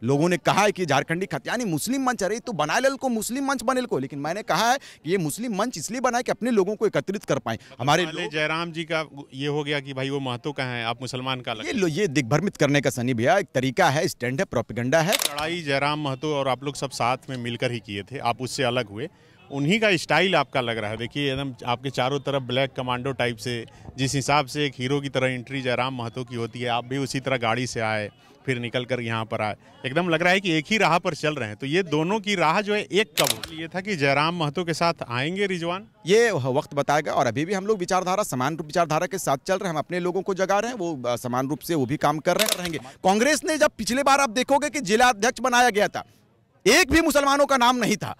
लोगों ने कहा है कि झारखंडी खतियानी मुस्लिम मंच, अरे तो बना लेल को मुस्लिम मंच बनेल को, लेकिन मैंने कहा है कि ये मुस्लिम मंच इसलिए बना है कि अपने लोगों को एकत्रित कर पाए। हमारे जयराम जी का ये हो गया कि भाई वो महतो का है, आप मुसलमान का अलग। ये दिग्भ्रमित करने का सनी भैया एक तरीका है, स्टैंड है, प्रोपेगेंडा है। लड़ाई जयराम महतो और आप लोग सब साथ में मिलकर ही किए थे, आप उससे अलग हुए, उन्हीं का स्टाइल आपका लग रहा है। देखिए एकदम आपके चारों तरफ ब्लैक कमांडो टाइप से, जिस हिसाब से एक हीरो की तरह एंट्री जयराम महतो की होती है, आप भी उसी तरह गाड़ी से आए, फिर निकल कर यहाँ पर आए, एकदम लग रहा है कि एक ही राह पर चल रहे हैं। तो ये दोनों की राह जो है एक कब ये था कि जयराम महतो के साथ आएंगे रिजवान, ये वक्त बताएगा। और अभी भी हम लोग विचारधारा समान रूप विचारधारा के साथ चल रहे हैं, हम अपने लोगों को जगा रहे हैं, वो समान रूप से वो भी काम कर रहेंगे। कांग्रेस ने जब पिछले बार आप देखोगे कि जिला अध्यक्ष बनाया गया था, एक भी मुसलमानों का नाम नहीं था।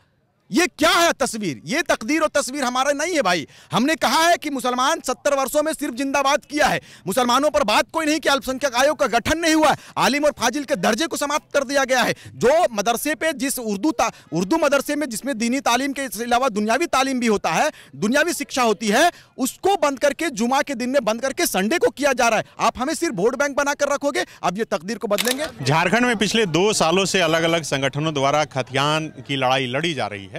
ये क्या है तस्वीर, ये तकदीर और तस्वीर हमारा नहीं है भाई। हमने कहा है कि मुसलमान 70 वर्षों में सिर्फ जिंदाबाद किया है, मुसलमानों पर बात कोई नहीं कि अल्पसंख्यक आयोग का गठन नहीं हुआ है, आलिम और फाजिल के दर्जे को समाप्त कर दिया गया है। जो मदरसे पे जिस उर्दू मदरसे में जिसमें दीनी तालीम के अलावा दुनियावी तालीम भी होता है, दुनियावी शिक्षा होती है, उसको बंद करके जुमा के दिन में बंद करके संडे को किया जा रहा है। आप हमें सिर्फ वोट बैंक बनाकर रखोगे, अब ये तकदीर को बदलेंगे। झारखंड में पिछले 2 सालों से अलग अलग संगठनों द्वारा खतियान की लड़ाई लड़ी जा रही है।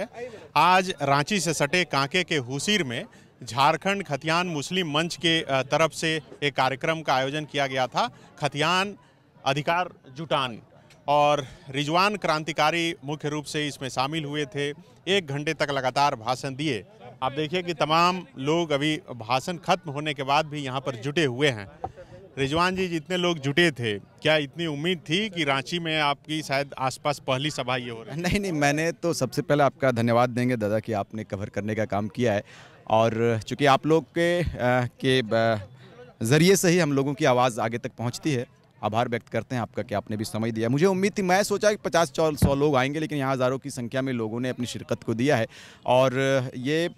आज रांची से सटे कांके के हुसीर में झारखंड खतियान मुस्लिम मंच के तरफ से एक कार्यक्रम का आयोजन किया गया था, खतियान अधिकार जुटान, और रिजवान क्रांतिकारी मुख्य रूप से इसमें शामिल हुए थे। 1 घंटे तक लगातार भाषण दिए। आप देखिए कि तमाम लोग अभी भाषण खत्म होने के बाद भी यहाँ पर जुटे हुए हैं। रिजवान जी, जितने लोग जुटे थे, क्या इतनी उम्मीद थी कि रांची में आपकी शायद आसपास पहली सभा ये हो रही है? नहीं, मैंने तो सबसे पहले आपका धन्यवाद देंगे दादा कि आपने कवर करने का काम किया है, और चूँकि आप लोग के ज़रिए से ही हम लोगों की आवाज़ आगे तक पहुंचती है। आभार व्यक्त करते हैं आपका कि आपने भी समय दिया। मुझे उम्मीद थी, मैं सोचा कि 50-100 लोग आएंगे, लेकिन यहाँ हज़ारों की संख्या में लोगों ने अपनी शिरकत को दिया है, और ये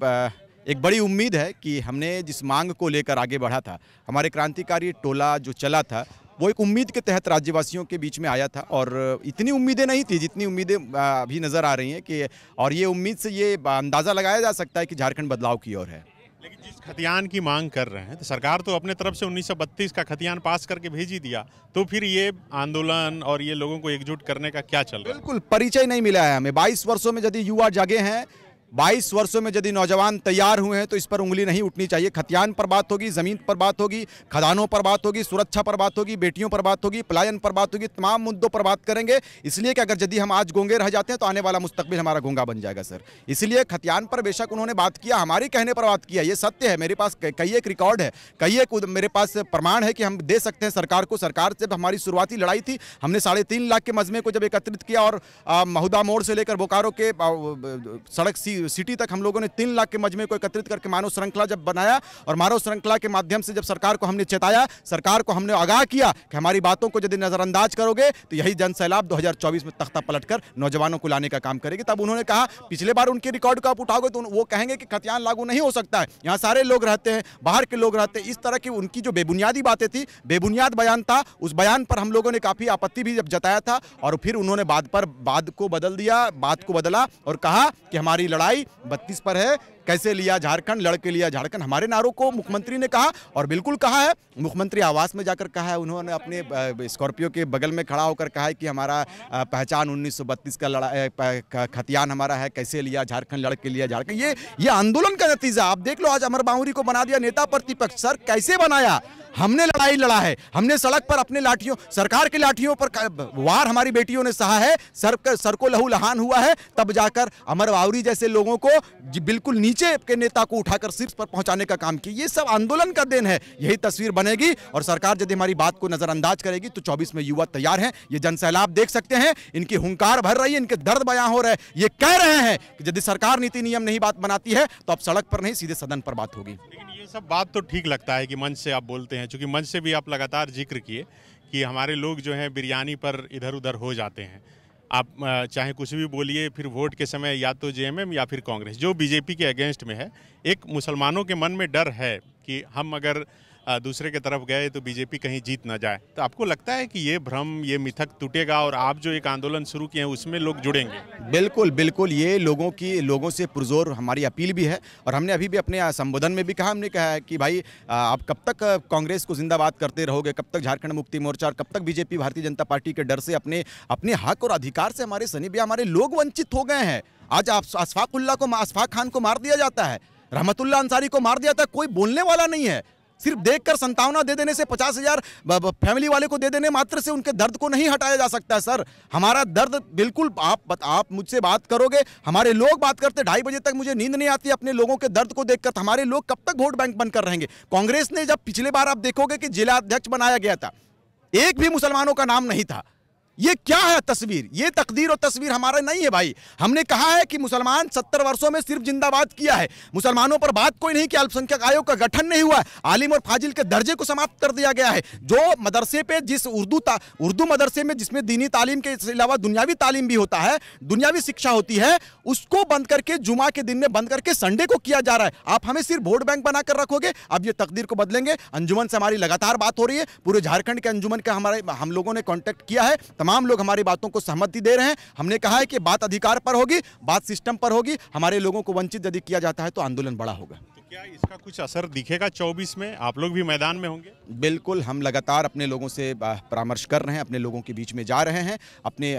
एक बड़ी उम्मीद है कि हमने जिस मांग को लेकर आगे बढ़ा था, हमारे क्रांतिकारी टोला जो चला था, वो एक उम्मीद के तहत राज्यवासियों के बीच में आया था, और इतनी उम्मीदें नहीं थी जितनी उम्मीदें अभी नज़र आ रही हैं कि, और ये उम्मीद से ये अंदाज़ा लगाया जा सकता है कि झारखंड बदलाव की ओर है। लेकिन जिस खतियान की मांग कर रहे हैं, तो सरकार तो अपने तरफ से 1932 का खतियान पास करके भेज ही दिया, तो फिर ये आंदोलन और ये लोगों को एकजुट करने का क्या चल रहा है? बिल्कुल परिचय नहीं मिला है हमें। 22 वर्षों में यदि युवा जागे हैं, 22 वर्षों में यदि नौजवान तैयार हुए हैं, तो इस पर उंगली नहीं उठनी चाहिए। खतियान पर बात होगी, ज़मीन पर बात होगी, खदानों पर बात होगी, सुरक्षा पर बात होगी, बेटियों पर बात होगी, पलायन पर बात होगी, तमाम मुद्दों पर बात करेंगे। इसलिए कि अगर यदि हम आज गूंगे रह जाते हैं तो आने वाला मुस्तकबिल हमारा गूंगा बन जाएगा सर। इसलिए खतियान पर बेशक उन्होंने बात किया, हमारे कहने पर बात किया, ये सत्य है। मेरे पास कई एक रिकॉर्ड है, कई एक मेरे पास प्रमाण है कि हम दे सकते हैं सरकार को। सरकार से हमारी शुरुआती लड़ाई थी, हमने 3.5 लाख के मजमे को जब एकत्रित किया, और महुदा मोड़ से लेकर बोकारो के सड़क सिटी तक हम लोगों ने 3 लाख के मजमे को एकत्रित करके मानव श्रृंखला जब बनाया, और मानव श्रृंखला के माध्यम से जब सरकार को हमने चेताया, सरकार को हमने आगाह किया कि हमारी बातों को यदि नजरअंदाज करोगे तो यही जन सैलाब 2024 में तख्ता पलटकर नौजवानों को लाने का काम करेगी। तब उन्होंने कहा, पिछले बार उनके रिकॉर्ड को आप उठाओगे तो वो कहेंगे कि खतियान लागू नहीं हो सकता है, यहाँ सारे लोग रहते हैं, बाहर के लोग रहते हैं। इस तरह की उनकी जो बेबुनियादी बातें थी, बेबुनियाद बयान था, उस बयान पर हम लोगों ने काफ़ी आपत्ति भी जब जताया था, और फिर उन्होंने बात को बदल दिया, बात को बदला और कहा कि हमारी लड़ाई 32 पर है, कैसे लिया झारखंड, लड़के लिया झारखंड। हमारे नारों को मुख्यमंत्री ने कहा, और बिल्कुल कहा है, मुख्यमंत्री आवास में जाकर कहा है, उन्होंने अपने स्कॉर्पियो के बगल में खड़ा होकर कहा है कि हमारा पहचान 1932 का खतियान हमारा है, कैसे लिया झारखंड, लड़के लिया झारखंड। ये आंदोलन का नतीजा आप देख लो। आज अमर बाहुरी को बना दिया नेता प्रतिपक्ष। सर कैसे बनाया? हमने लड़ाई लड़ा है, हमने सड़क पर अपने लाठियों, सरकार की लाठियों पर वार हमारी बेटियों ने सहा है, सर को लहू लहान हुआ है, तब जाकर अमर बाहुरी जैसे लोगों को बिल्कुल नीचे के नेता को उठाकर शीर्ष पर पहुंचाने का काम किया। ये सब आंदोलन का देन है। यही तस्वीर बनेगी, और सरकार यदि हमारी बात को नजरअंदाज करेगी तो 24 में युवा तैयार हैं। ये जनसैलाब देख सकते हैं, इनकी हुंकार भर रही है, इनके दर्द बयां हो रहे हैं। ये कह रहे हैं कि यदि सरकार नीति नियम नहीं बात बनाती है तो अब सड़क पर नहीं, सीधे सदन पर बात होगी। ये सब बात तो ठीक लगता है कि मंच से आप बोलते हैं, क्योंकि मंच से भी आप लगातार जिक्र किए कि हमारे लोग जो हैं बिरयानी पर इधर उधर हो जाते हैं। आप चाहे कुछ भी बोलिए, फिर वोट के समय या तो जेएमएम या फिर कांग्रेस जो बीजेपी के अगेंस्ट में है। एक मुसलमानों के मन में डर है कि हम अगर दूसरे की तरफ गए तो बीजेपी कहीं जीत ना जाए। तो आपको लगता है कि ये भ्रम, ये मिथक टूटेगा और आप जो एक आंदोलन शुरू किए हैं उसमें लोग जुड़ेंगे? बिल्कुल, बिल्कुल, ये लोगों से पुरजोर हमारी अपील भी है और हमने अभी भी अपने संबोधन में भी कहा, हमने कहा है कि भाई आप कब तक कांग्रेस को जिंदाबाद करते रहोगे, कब तक झारखंड मुक्ति मोर्चा और कब तक बीजेपी भारतीय जनता पार्टी के डर से अपने अपने हक और अधिकार से हमारे सनी भैया, हमारे लोग वंचित हो गए हैं। आज अशफाक खान को मार दिया जाता है, रहमतुल्ला अंसारी को मार दिया जाता है, कोई बोलने वाला नहीं है। सिर्फ देखकर संतावना दे देने से, 50,000 फैमिली वाले को दे देने मात्र से उनके दर्द को नहीं हटाया जा सकता है। सर, हमारा दर्द बिल्कुल आप मुझसे बात करोगे, हमारे लोग बात करते, 2:30 बजे तक मुझे नींद नहीं आती अपने लोगों के दर्द को देखकर। हमारे लोग कब तक वोट बैंक बनकर रहेंगे? कांग्रेस ने जब पिछले बार आप देखोगे कि जिला अध्यक्ष बनाया गया था, एक भी मुसलमानों का नाम नहीं था। ये क्या है तस्वीर? ये तकदीर और तस्वीर हमारा नहीं है भाई। हमने कहा है कि मुसलमान 70 वर्षों में सिर्फ जिंदाबाद किया है, मुसलमानों पर बात कोई नहीं कि अल्पसंख्यक आयोग का गठन नहीं हुआ, आलिम और फाजिल के दर्जे को समाप्त कर दिया गया है। जो मदरसे पे जिस उर्दू मदरसे में जिसमें दीनी तालीम के अलावा दुनियावी तालीम भी होता है, दुनियावी शिक्षा होती है, उसको बंद करके जुमा के दिन में बंद करके संडे को किया जा रहा है। आप हमें सिर्फ वोट बैंक बनाकर रखोगे, अब ये तकदीर को बदलेंगे। अंजुमन से हमारी लगातार बात हो रही है, पूरे झारखंड के अंजुमन का हम लोगों ने कॉन्टेक्ट किया है, तमाम लोग हमारी बातों को सहमति दे रहे हैं। हमने कहा है कि बात अधिकार पर होगी, बात सिस्टम पर होगी। हमारे लोगों को वंचित यदि किया जाता है तो आंदोलन बड़ा होगा। तो क्या इसका कुछ असर दिखेगा 24 में? आप लोग भी मैदान में होंगे? बिल्कुल, हम लगातार अपने लोगों से परामर्श कर रहे हैं, अपने लोगों के बीच में जा रहे हैं, अपने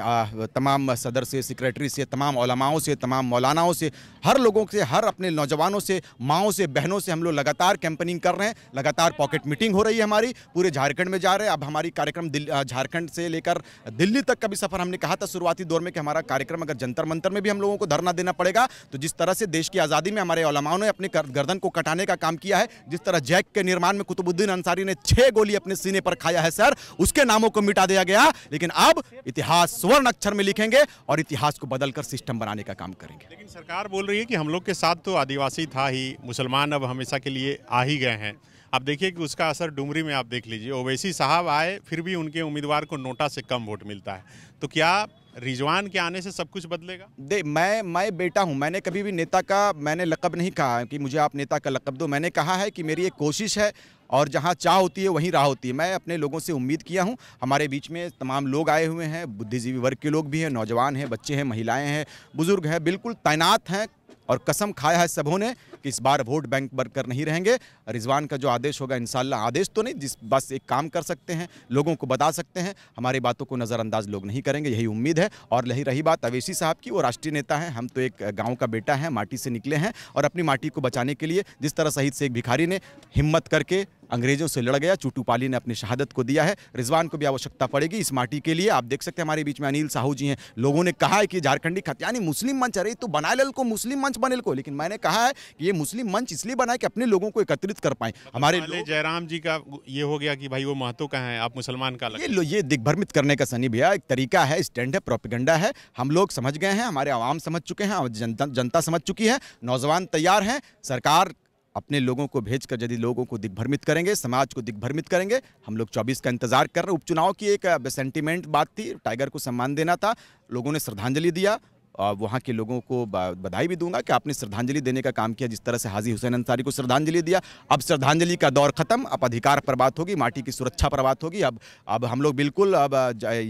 तमाम सदर से, सेक्रेटरी से, तमाम उलमाओं से, तमाम मौलानाओं से, हर लोगों से, हर अपने नौजवानों से, माओं से, बहनों से हम लोग लगातार कैंपेनिंग कर रहे हैं। लगातार पॉकेट मीटिंग हो रही है हमारी, पूरे झारखंड में जा रहे हैं। अब हमारी कार्यक्रम झारखंड से लेकर दिल्ली तक का भी सफर, हमने कहा था शुरुआती दौर में कि हमारा कार्यक्रम अगर जंतर मंतर में भी हम लोगों को धरना देना पड़ेगा, तो जिस तरह से देश की आज़ादी में हमारे उलमाओं ने अपने गर्दन को कटाने का काम किया है, जिस तरह जैक के निर्माण में कुतुबुद्दीन अंसारी ने 6 गोली अपने सीने पर खाया है सर, उसके नामों को मिटा दिया गया। लेकिन अब इतिहास स्वर्ण अक्षर में लिखेंगे और इतिहास को बदलकर सिस्टम बनाने का काम करेंगे। लेकिन सरकार बोल रही है कि हम लोग के साथ तो आदिवासी था ही, मुसलमान अब हमेशा के लिए आ ही गए हैं। आप देखिए कि उसका असर डुमरी में आप देख लीजिए, ओवैसी साहब आए फिर भी उनके उम्मीदवार को नोटा से कम वोट मिलता है। तो क्या रिजवान के आने से सब कुछ बदलेगा? मैं बेटा हूं, मैंने कभी भी नेता का मैंने लक़ब नहीं कहा कि मुझे आप नेता का लक़ब दो। मैंने कहा है कि मेरी एक कोशिश है और जहां चाह होती है वहीं राह होती है। मैं अपने लोगों से उम्मीद किया हूं, हमारे बीच में तमाम लोग आए हुए हैं, बुद्धिजीवी वर्ग के लोग भी हैं, नौजवान हैं, बच्चे हैं, महिलाएं हैं, बुजुर्ग हैं, बिल्कुल तैनात हैं और कसम खाया है सबों ने कि इस बार वोट बैंक बनकर नहीं रहेंगे। रिजवान का जो आदेश होगा, इंशाल्लाह, आदेश तो नहीं, बस एक काम कर सकते हैं, लोगों को बता सकते हैं, हमारी बातों को नज़रअंदाज लोग नहीं करेंगे, यही उम्मीद है। और रही बात अवैसी साहब की, वो राष्ट्रीय नेता हैं, हम तो एक गाँव का बेटा है, माटी से निकले हैं और अपनी माटी को बचाने के लिए जिस तरह शहीद शेख भिखारी ने हिम्मत करके अंग्रेजों से लड़ गया, चूटू पाली ने अपनी शहादत को दिया है, रिजवान को भी आवश्यकता पड़ेगी इस माटी के लिए। आप देख सकते हैं हमारे बीच में अनिल साहू जी हैं। लोगों ने कहा है कि झारखंडी खतियानी मुस्लिम मंच, अरे तो बना लेल को मुस्लिम मंच बनेल को, लेकिन मैंने कहा है कि ये मुस्लिम मंच इसलिए बना है कि अपने लोगों को एकत्रित कर पाए। हमारे जयराम जी का ये हो गया कि भाई वो महतो का है, आप मुसलमान का अलग। ये दिग्भ्रमित करने का सनी भैया एक तरीका है, स्टैंड है, प्रोपेगेंडा है। हम लोग समझ गए हैं, हमारे आवाम समझ चुके हैं, जनता समझ चुकी है, नौजवान तैयार हैं। सरकार अपने लोगों को भेजकर यदि लोगों को दिग्भ्रमित करेंगे, समाज को दिग्भ्रमित करेंगे, हम लोग 24 का इंतजार कर रहे हैं। उपचुनाव की एक सेंटिमेंट बात थी, टाइगर को सम्मान देना था, लोगों ने श्रद्धांजलि दिया। वहाँ के लोगों को बधाई भी दूंगा कि आपने श्रद्धांजलि देने का काम किया, जिस तरह से हाजी हुसैन अंसारी को श्रद्धांजलि दिया। अब श्रद्धांजलि का दौर खत्म, अब अधिकार पर बात होगी, माटी की सुरक्षा पर बात होगी। अब हम लोग बिल्कुल अब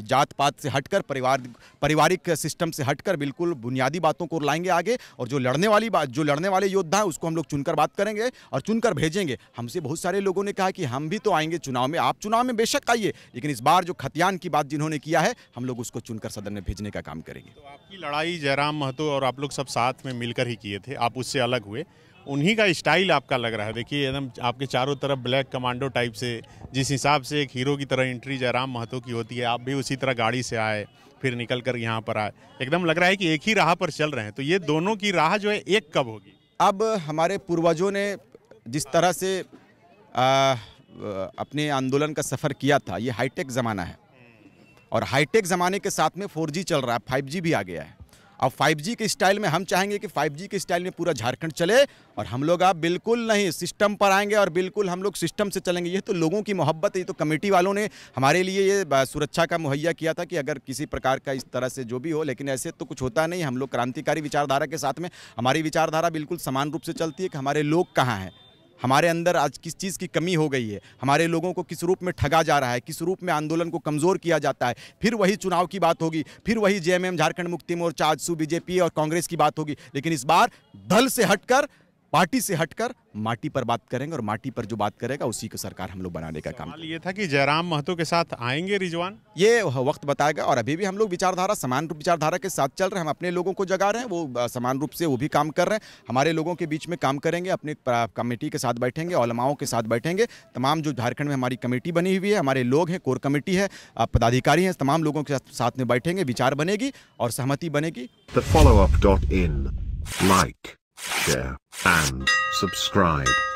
जात पात से हटकर, पारिवारिक सिस्टम से हटकर बिल्कुल बुनियादी बातों को लाएंगे आगे। और जो लड़ने वाले योद्धा हैं उसको हम लोग चुनकर बात करेंगे और चुनकर भेजेंगे। हमसे बहुत सारे लोगों ने कहा कि हम भी तो आएंगे चुनाव में, आप चुनाव में बेशक आइए, लेकिन इस बार जो खतियान की बात जिन्होंने किया है, हम लोग उसको चुनकर सदन में भेजने का काम करेंगे। तो आपकी लड़ाई जयराम महतो और आप लोग सब साथ में मिलकर ही किए थे, आप उससे अलग हुए, उन्हीं का स्टाइल आपका लग रहा है। देखिए एकदम आपके चारों तरफ ब्लैक कमांडो टाइप से, जिस हिसाब से एक हीरो की तरह एंट्री जयराम महतो की होती है, आप भी उसी तरह गाड़ी से आए, फिर निकल कर यहाँ पर आए। एकदम लग रहा है कि एक ही राह पर चल रहे हैं। तो ये दोनों की राह जो है एक कब होगी? अब हमारे पूर्वजों ने जिस तरह से अपने आंदोलन का सफ़र किया था, ये हाईटेक ज़माना है और हाईटेक ज़माने के साथ में 4G चल रहा है, 5G भी आ गया है। अब 5G के स्टाइल में हम चाहेंगे कि 5G के स्टाइल में पूरा झारखंड चले और हम लोग आप बिल्कुल नहीं सिस्टम पर आएंगे और बिल्कुल हम लोग सिस्टम से चलेंगे। ये तो लोगों की मोहब्बत है, ये तो कमेटी वालों ने हमारे लिए ये सुरक्षा का मुहैया किया था कि अगर किसी प्रकार का इस तरह से जो भी हो, लेकिन ऐसे तो कुछ होता नहीं। हम लोग क्रांतिकारी विचारधारा के साथ में, हमारी विचारधारा बिल्कुल समान रूप से चलती है कि हमारे लोग कहाँ हैं, हमारे अंदर आज किस चीज़ की कमी हो गई है, हमारे लोगों को किस रूप में ठगा जा रहा है, किस रूप में आंदोलन को कमज़ोर किया जाता है। फिर वही चुनाव की बात होगी, फिर वही जेएमएम, झारखंड मुक्ति मोर्चा, आजसू, बीजेपी और कांग्रेस की बात होगी। लेकिन इस बार दल से हटकर, पार्टी से हटकर माटी पर बात करेंगे और माटी पर जो बात करेगा उसी को सरकार हम लोग बनाने का काम सवाल ये था कि जयराम महतो के साथ आएंगे रिजवान? ये वक्त बताएगा। और अभी भी हम लोग विचारधारा, समान रूप विचारधारा के साथ चल रहे हैं। हम अपने लोगों को जगा रहे हैं, वो समान रूप से वो भी काम कर रहे हैं। हमारे लोगों के बीच में काम करेंगे, अपनी कमेटी के साथ बैठेंगे, उलमाओं के साथ बैठेंगे। तमाम जो झारखंड में हमारी कमेटी बनी हुई है, हमारे लोग हैं, कोर कमेटी है, पदाधिकारी हैं, तमाम लोगों के साथ में बैठेंगे, विचार बनेगी और सहमति बनेगी। TheFollowUp.in. Like, share, and subscribe.